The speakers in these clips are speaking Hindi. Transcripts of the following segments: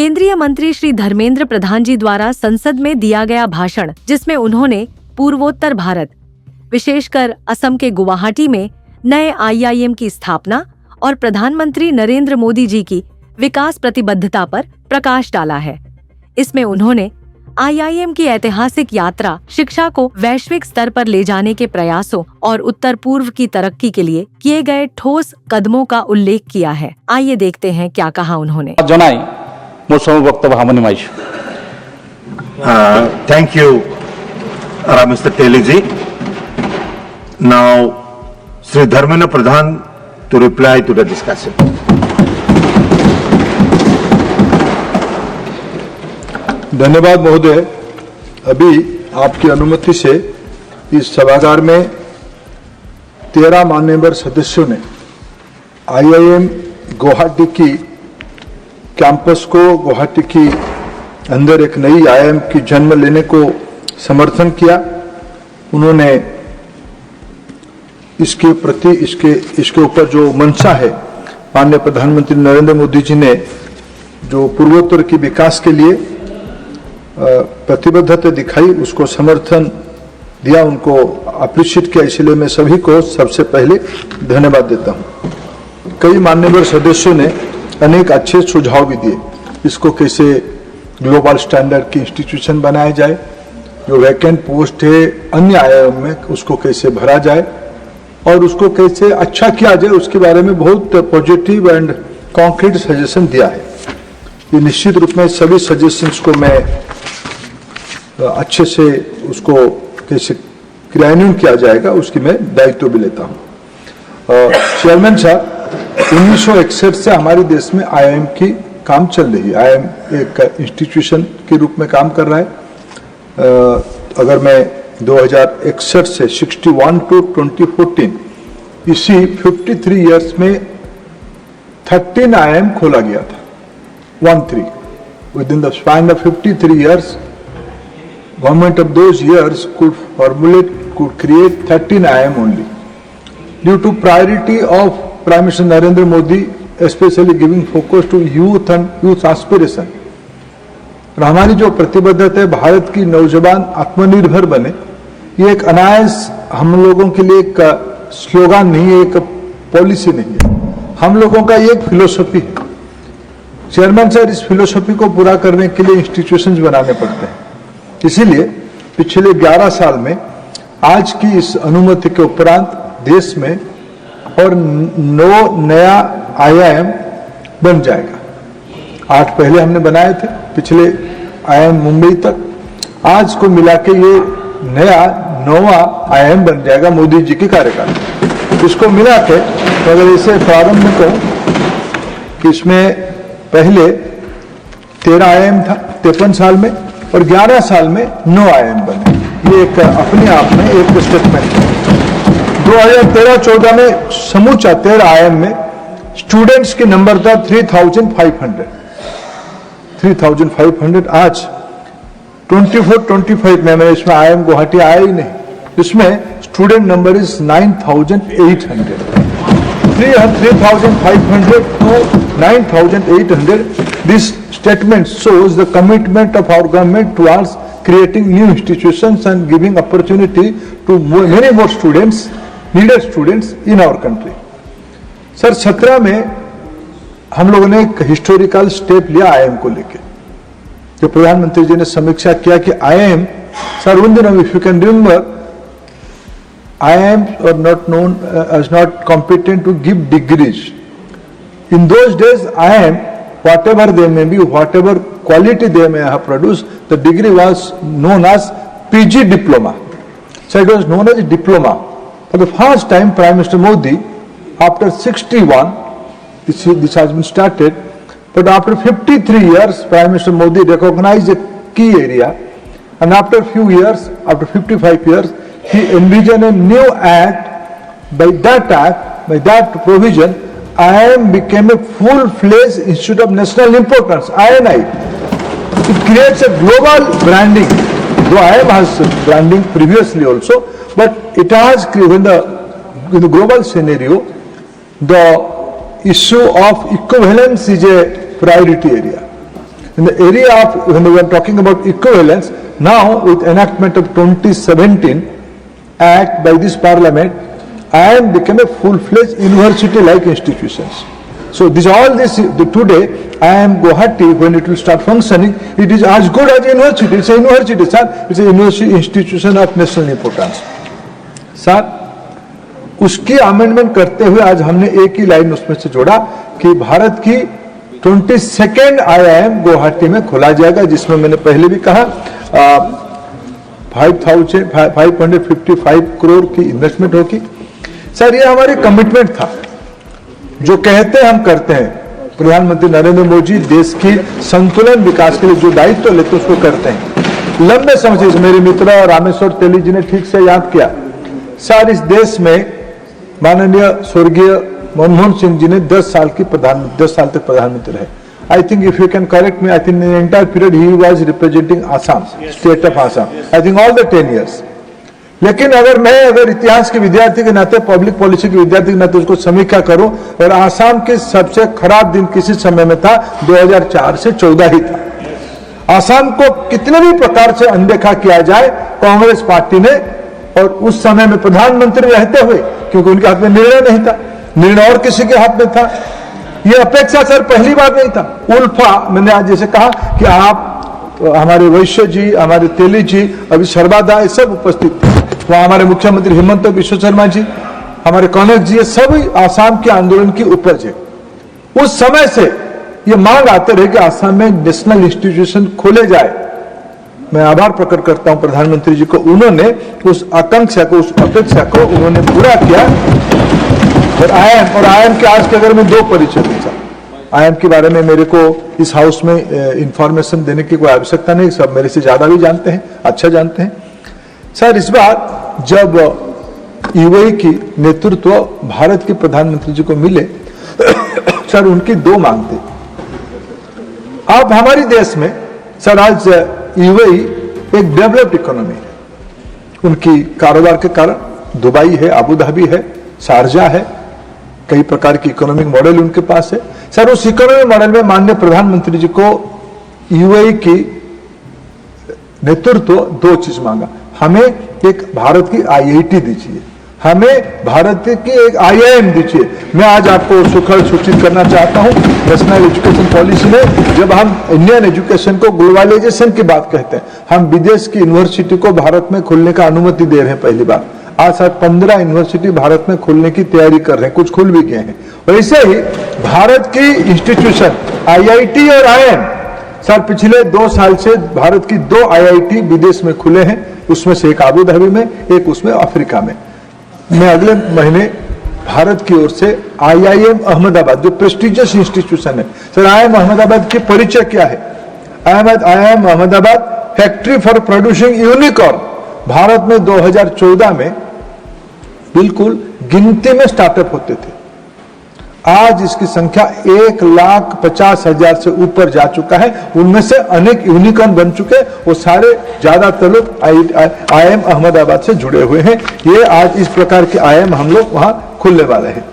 केंद्रीय मंत्री श्री धर्मेंद्र प्रधान जी द्वारा संसद में दिया गया भाषण, जिसमें उन्होंने पूर्वोत्तर भारत, विशेषकर असम के गुवाहाटी में नए IIM की स्थापना और प्रधानमंत्री नरेंद्र मोदी जी की विकास प्रतिबद्धता पर प्रकाश डाला है। इसमें उन्होंने IIM की ऐतिहासिक यात्रा, शिक्षा को वैश्विक स्तर पर ले जाने के प्रयासों और उत्तर पूर्व की तरक्की के लिए किए गए ठोस कदमों का उल्लेख किया है। आइए देखते हैं क्या कहा उन्होंने। Thank you mister Teli ji. Now Shri Dharmendra Pradhan to reply to the discussion. धन्यवाद महोदय। अभी आपकी अनुमति से इस सभागार में 13 मान्यवर सदस्यों ने IIM गुवाहाटी की कैंपस को, गुवाहाटी की अंदर एक नई IIM की जन्म लेने को समर्थन किया। उन्होंने इसके प्रति इसके ऊपर जो मंशा है, माननीय प्रधानमंत्री नरेंद्र मोदी जी ने जो पूर्वोत्तर की विकास के लिए प्रतिबद्धता दिखाई, उसको समर्थन दिया, उनको अप्रिशिएट किया। इसलिए मैं सभी को सबसे पहले धन्यवाद देता हूं। कई मान्यवर सदस्यों ने अनेक अच्छे सुझाव भी दिए। इसको कैसे ग्लोबल स्टैंडर्ड की इंस्टीट्यूशन बनाया जाए, जो वैकेंट पोस्ट है अन्य IIM में उसको कैसे भरा जाए और उसको कैसे अच्छा किया जाए, उसके बारे में बहुत पॉजिटिव एंड कॉन्क्रीट सजेशन दिया है। ये निश्चित रूप में सभी सजेशंस को मैं अच्छे से उसको कैसे क्रियान्वयन किया जाएगा उसकी मैं दायित्व भी लेता हूं। चेयरमैन साहब, 1961 से हमारे देश में IIM की काम चल रही है। IIM एक इंस्टीट्यूशन के रूप में काम कर रहा है। अगर मैं 2061 से 61 टू 2014 इसी 53 इयर्स में 13 IIM खोला गया था। 13 within the span of 53 years, government of those years could create 13 IIM only. Due to priority of Prime Minister Narendra Modi, especially giving focus to youth and youth aspiration, और हमारी जो प्रतिबद्धता है भारत की नौजवान आत्मनिर्भर बने, ये एक अनायास हम लोगों के लिए एक स्लोगन नहीं है, एक पॉलिसी नहीं है, हम लोगों का एक फिलोसफी है। चेयरमैन सर, इस फिलोसफी को पूरा करने के लिए इंस्टीट्यूशंस बनाने पड़ते हैं। इसीलिए पिछले 11 साल में आज की इस अनुमति के उपरांत देश में और 9 नया IIM बन जाएगा। 8 पहले हमने बनाए थे, पिछले IIM मुंबई तक, आज को मिला के ये नया 9वां IIM बन जाएगा मोदी जी के कार्यकाल। इसको मिला के अगर इसे प्रारंभ में कहूं कि इसमें पहले 13 IIM था 53 साल में और 11 साल में 9 IIM बने। ये एक अपने आप में एक स्टेटमेंट है। 2013-14 में समूचा 13 IIM में स्टूडेंट्स के नंबर था 3,500। आज 24-25 में इसमें IIM गुवाहाटी आया ही नहीं, इसमें student number is 9,800। 3,500 to 9,800. This statement shows the commitment of our government towards creating new institutions and giving opportunity to many more students, needed students in our country. Sir 17 में हम लोगों ने एक हिस्टोरिकल स्टेप लिया IIM को लेके, जो प्रधानमंत्री जी ने समीक्षा किया कि IIM, सर उन दिनों if you can remember, IIMs are not known as not competent to give degrees. In those days, IIM, whatever they may be, whatever quality they may have produced, the degree was known as PG diploma. So it was known as a diploma. For the first time, Prime Minister Modi, after 61, this has been started, but after 53 years, Prime Minister Modi recognized a key area, and after few years, after 55 years, he envisioned a new act. By that provision, IIM became a full-fledged institute of national importance, INI. It creates a global branding, though IIM has branding previously also, but it has in the global scenario, the issue of equivalence is a priority area. in the area of, when we are talking about equivalence, now with enactment of 2017 Act by this Parliament, IIM became a full-fledged university-like institutions. So today, IIM Guwahati, when it will start functioning, it is as good as a university. It's a university, sir. It's a university institution of national importance. Sir, उसकी अमेंडमेंट करते हुए आज हमने एक ही लाइन उसमें से जोड़ा कि भारत की 22nd IIM गुवाहाटी में खोला जाएगा, जिसमें मैंने पहले भी कहा 555 करोड़ की इन्वेस्टमेंट होगी। सर, ये हमारी कमिटमेंट था, जो कहते हैं हम करते हैं। प्रधानमंत्री नरेंद्र मोदी देश की संतुलन विकास के लिए जो दायित्व लेते उसको करते हैं। लंबे समय से मेरे मित्र रामेश्वर तेली जी ने ठीक से याद किया, सर इस देश में माननीय स्वर्गीय मनमोहन सिंह जी ने 10 साल तक प्रधानमंत्री रहे। I think if you can correct me, I think in entire period he was representing Assam, state of Assam, I think all the 10 years। लेकिन अगर इतिहास के विद्यार्थी के नाते, पब्लिक पॉलिसी के विद्यार्थी के नाते उसको समीक्षा करो, और आसाम के सबसे खराब दिन किसी समय में था 2004 से 14 ही था। आसाम को कितने भी प्रकार से अनदेखा किया जाए, कांग्रेस पार्टी ने, और उस समय में प्रधानमंत्री रहते हुए, क्योंकि उनके हाथ में निर्णय नहीं था, निर्णय और किसी के हाथ में था। यह अपेक्षा सर पहली बार नहीं था। उल्फा, मैंने आज जैसे कहा कि आप, हमारे वैश्य जी, हमारे तेली जी, अभी सर्वादा, सब उपस्थित थे वहां, हमारे मुख्यमंत्री हेमंत बिश्व शर्मा जी, हमारे कनक जी, ये सभी आसाम के आंदोलन की उपज है। उस समय से ये मांग आते रहे कि आसाम में नेशनल इंस्टीट्यूशन खोले जाए। मैं आभार प्रकट करता हूं प्रधानमंत्री जी को, उन्होंने उस आकांक्षा को, उस अपेक्षा को उन्होंने पूरा किया। और आईएम के आज के अगर मैं 2 परिचय दूंगा, आईएम के बारे में मेरे को इस हाउस में इंफॉर्मेशन देने की कोई आवश्यकता नहीं, सब मेरे से ज्यादा भी जानते हैं, अच्छा जानते हैं। सर, इस बार जब यूएई की नेतृत्व भारत के प्रधानमंत्री जी को मिले, सर उनकी 2 मांग थी। आप हमारे देश में, सर आज यूएई एक डेवलप्ड इकोनॉमी है, उनकी कारोबार के कारण दुबई है, अबू धाबी है, शारजा है, कई प्रकार की इकोनॉमिक मॉडल उनके पास है। सर उस इकोनॉमिक मॉडल में माननीय प्रधानमंत्री जी को यूएई की नेतृत्व 2 चीज मांगा, हमें एक भारत की आईआईटी दीजिए, हमें भारत की एक आईआईएम दीजिए। मैं आज आपको सुखद सूचित करना चाहता हूं, नेशनल एजुकेशन पॉलिसी में जब हम इंडियन एजुकेशन को ग्लोबलाइजेशन की बात कहते हैं, हम विदेश की यूनिवर्सिटी को भारत में खोलने का अनुमति दे रहे हैं पहली बार। आज सर 15 यूनिवर्सिटी भारत में खोलने की तैयारी कर रहे हैं, कुछ खुल भी गए हैं। वैसे ही भारत की इंस्टीट्यूशन आईआईटी और आईआईएम, सर पिछले 2 साल से भारत की 2 आईआईटी विदेश में खुले हैं, उसमें से एक अबू धाबी में, एक उसमें अफ्रीका में। मैं अगले महीने भारत की ओर से आईआईएम अहमदाबाद, जो प्रेस्टिजियस इंस्टीट्यूशन है, सर आईआईएम अहमदाबाद की परिचय क्या है? IIM Ahmedabad factory for producing unicorn, Bharat में 2014 में बिल्कुल गिनती में स्टार्टअप होते थे, आज इसकी संख्या 1,50,000 से ऊपर जा चुका है। उनमें से अनेक यूनिकॉर्न बन चुके, वो सारे ज्यादातर लोग आईआईएम अहमदाबाद से जुड़े हुए हैं। ये आज इस प्रकार के आईआईएम हम लोग वहां खुलने वाले हैं।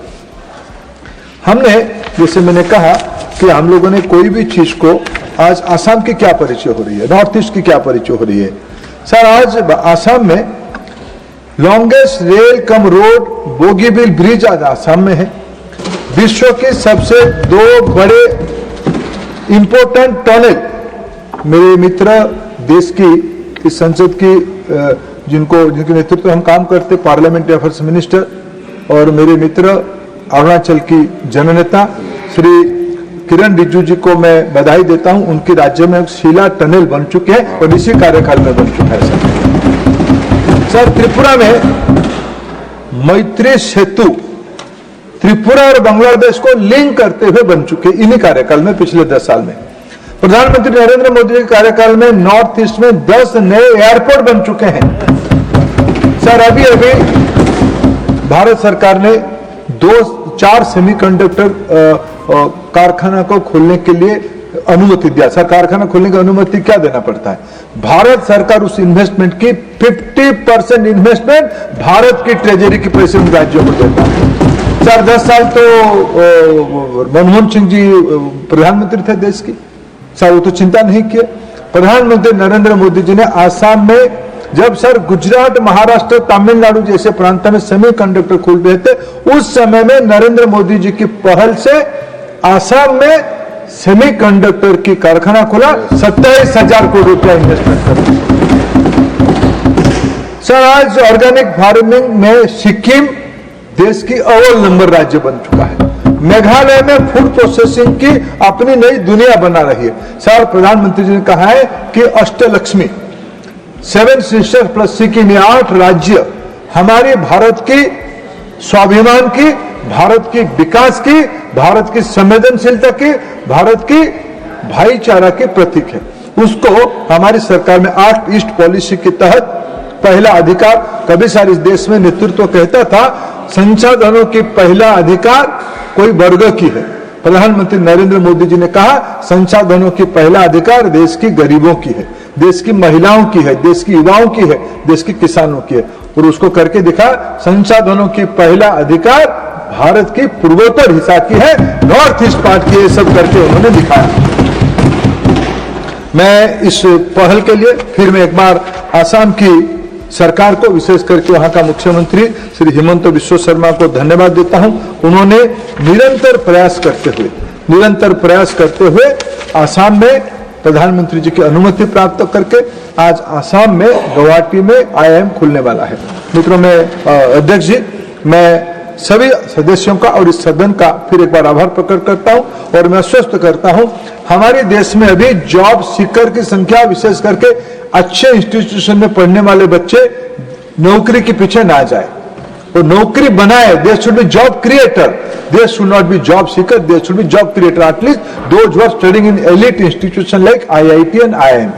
हमने, जैसे मैंने कहा कि हम लोगों ने कोई भी चीज को, आज आसाम की क्या परिचय हो रही है, नॉर्थ ईस्ट की क्या परिचय हो रही है। सर आज आसाम में longest rail cum road Bogibeel bridge आज आसाम में है। विश्व के सबसे 2 बड़े इंपोर्टेंट टनल, मेरे मित्र देश की इस संसद की जिनके नेतृत्व हम काम करते, पार्लियामेंट्री अफेयर्स मिनिस्टर, और मेरे मित्र अरुणाचल की जननेता श्री किरण रिजिजू जी को मैं बधाई देता हूं। उनके राज्य में शीला टनल बन चुके हैं और इसी कार्यकाल में बन चुका है। सर त्रिपुरा में मैत्री सेतु त्रिपुरा और बांग्लादेश को लिंक करते हुए बन चुके इन्हीं कार्यकाल में, पिछले 10 साल में। प्रधानमंत्री नरेंद्र मोदी के कार्यकाल में नॉर्थ ईस्ट में 10 नए एयरपोर्ट बन चुके हैं। सर अभी भारत सरकार ने 4 सेमीकंडक्टर कारखाना को खोलने के लिए अनुमति दिया। सर कारखाना खोलने की अनुमति क्या देना पड़ता है? भारत सरकार उस इन्वेस्टमेंट की 50% इन्वेस्टमेंट भारत की ट्रेजरी के पैसे उन राज्यों को देता है। सर 10 साल तो मनमोहन सिंह जी प्रधानमंत्री थे देश की, सर वो तो चिंता नहीं किए। प्रधानमंत्री नरेंद्र मोदी जी ने आसाम में जब सर गुजरात, महाराष्ट्र, तमिलनाडु जैसे प्रांत में सेमीकंडक्टर खोल रहे थे, उस समय में नरेंद्र मोदी जी की पहल से आसाम में सेमीकंडक्टर की कारखाना खोला, 27,000 करोड़ रुपया इन्वेस्टमेंट कर। सर आज ऑर्गेनिक फार्मिंग में सिक्किम देश की अव्वल नंबर राज्य बन चुका है। मेघालय में फूड प्रोसेसिंग की अपनी नई दुनिया बना रही है। सर प्रधानमंत्री जी ने कहा है कि अष्टलक्ष्मी, 7 सिस्टर्स प्लस सिक्किम, 8 राज्य हमारे भारत की स्वाभिमान की, भारत की विकास की, भारत की संवेदनशीलता की, भारत की भाईचारा के प्रतीक है। उसको हमारी सरकार में 8 ईस्ट पॉलिसी के तहत पहला अधिकार, कभी सारे इस देश में नेतृत्व कहता था संसाधनों की पहला अधिकार कोई वर्ग की है। प्रधानमंत्री नरेंद्र मोदी जी ने कहा संसाधनों की पहला अधिकार देश की गरीबों की है, देश की महिलाओं की है, देश की युवाओं की है, देश के किसानों की है, और उसको करके दिखा। संसाधनों की पहला अधिकार भारत की पूर्वोत्तर हिस्सा की है, नॉर्थ ईस्ट पार्ट की, ये सब करके उन्होंने दिखाया। मैं इस पहल के लिए फिर मैं एक बार आसाम की सरकार को, विशेष करके वहां का मुख्यमंत्री श्री हिमंत बिस्वा शर्मा को धन्यवाद देता हूं। उन्होंने निरंतर प्रयास करते हुए आसाम में प्रधानमंत्री जी की अनुमति प्राप्त करके आज आसाम में गुवाहाटी में IIM खुलने वाला है। मित्रों, मैं अध्यक्ष जी, मैं सभी सदस्यों का और इस सदन का फिर एक बार आभार प्रकट करता हूं और मैं आश्वस्त करता हूं हमारे देश में अभी जॉब सीकर की संख्या, विशेष करके अच्छे इंस्टीट्यूशन में पढ़ने वाले बच्चे नौकरी के पीछे ना जाए, वो नौकरी बनाए। They should be job creator, they should not be job seeker, they should be job creator, at least those who are studying in elite institution like IIT and IIM.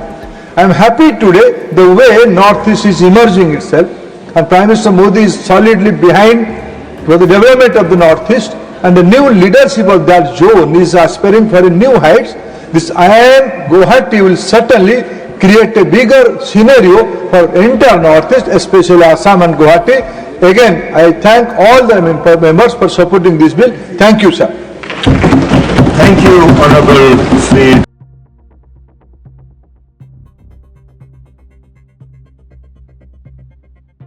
I am happy today the way Northeast is emerging itself and Prime Minister Modi is solidly behind for the development of the Northeast, and the new leadership of that zone is aspiring for a new heights. This IIM Guwahati will certainly create a bigger scenario for entire Northeast, especially Assam and Guwahati. Again, I thank all the members for supporting this bill. Thank you, sir. Thank you, Honorable Sri